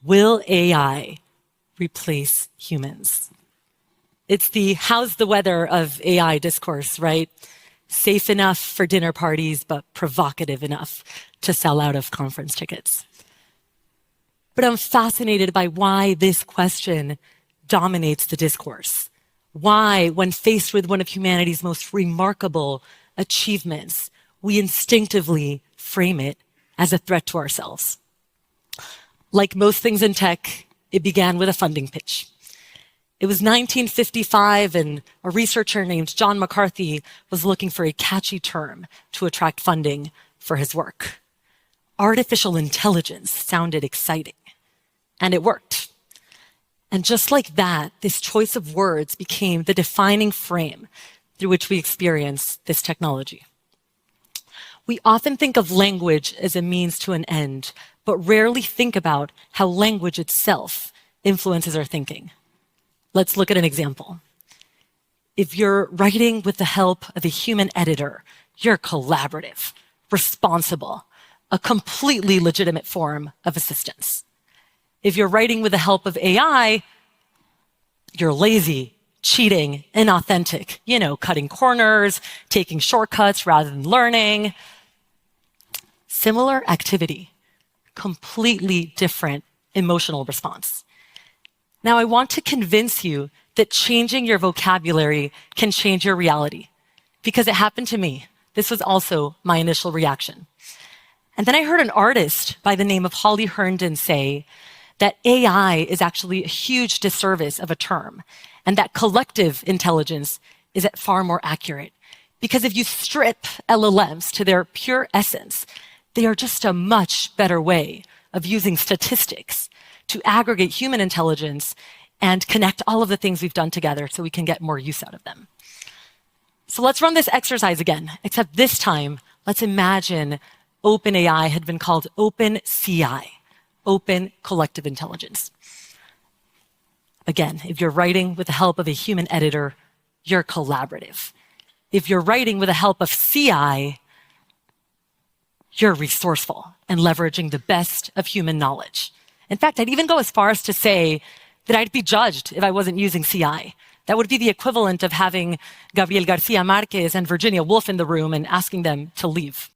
Will AI replace humans? It's the how's the weather of AI discourse, right? Safe enough for dinner parties, but provocative enough to sell out of conference tickets. But I'm fascinated by why this question dominates the discourse. Why, when faced with one of humanity's most remarkable achievements, we instinctively frame it as a threat to ourselves. Like most things in tech, it began with a funding pitch. It was 1955, and a researcher named John McCarthy was looking for a catchy term to attract funding for his work. Artificial intelligence sounded exciting, and it worked. And just like that, this choice of words became the defining frame through which we experience this technology. We often think of language as a means to an end, but rarely think about how language itself influences our thinking. Let's look at an example. If you're writing with the help of a human editor, you're collaborative, responsible, a completely legitimate form of assistance. If you're writing with the help of AI, you're lazy, cheating, inauthentic, cutting corners, taking shortcuts rather than learning. Similar activity, completely different emotional response. Now, I want to convince you that changing your vocabulary can change your reality, because it happened to me. This was also my initial reaction. And then I heard an artist by the name of Holly Herndon say that AI is actually a huge disservice of a term, and that collective intelligence is far more accurate. Because if you strip LLMs to their pure essence, they are just a much better way of using statistics to aggregate human intelligence and connect all of the things we've done together so we can get more use out of them. So let's run this exercise again, except this time, let's imagine OpenAI had been called OpenCI, Open Collective Intelligence. Again, if you're writing with the help of a human editor, you're collaborative. If you're writing with the help of CI, you're resourceful and leveraging the best of human knowledge. In fact, I'd even go as far as to say that I'd be judged if I wasn't using CI. That would be the equivalent of having Gabriel Garcia Marquez and Virginia Woolf in the room and asking them to leave.